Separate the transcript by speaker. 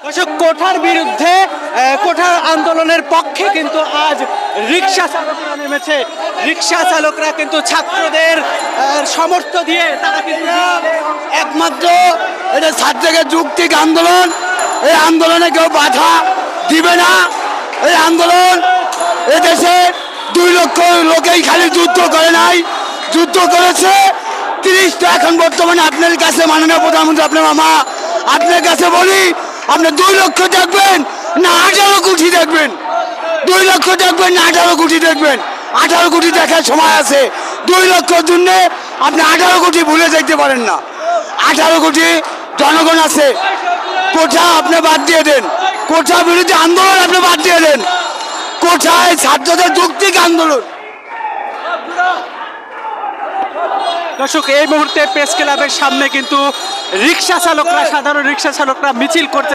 Speaker 1: দর্শক, কোঠার বিরুদ্ধে কোঠার আন্দোলনের পক্ষে কিন্তু আজ রিক্সা চালকরা নেমেছে। রিক্সা চালকরা কিন্তু ছাত্রদের সমর্থ দিয়ে তারা কিন্তু
Speaker 2: একমাত্র এটা ছাত্রদের যৌক্তিক আন্দোলন। এই আন্দোলনে কেউ বাধা দিবে না। এই আন্দোলন এদেশে 2 লক্ষ লোকেই খালি যুদ্ধ করে নাই, যুদ্ধ করেছে 30টা। এখন বর্তমানে আপনার কাছে মাননীয় প্রধানমন্ত্রী, আপনার মামা, আপনার কাছে বলি, আপনি 2 লক্ষ দেখবেন না 18 কোটি দেখবেন? 2 লক্ষ দেখবেন না 18 কোটি দেখবেন? 18 কোটি দেখার সময় আছে। 2 লক্ষর জন্য আপনি 18 কোটি ভুলে যেতে পারেন না। 18 কোটি জনগণ আছে। কোঠা আপনি বাদ দিয়ে দেন, কোঠা বিরোধী আন্দোলন আপনি বাদ দিয়ে দেন। কোঠায় ছাত্রদের যৌক্তিক আন্দোলন।
Speaker 1: দর্শক, এই মুহূর্তে প্রেস ক্লাবের সামনে কিন্তু রিক্সা চালকরা, সাধারণ রিক্সা চালকরা মিছিল করছে।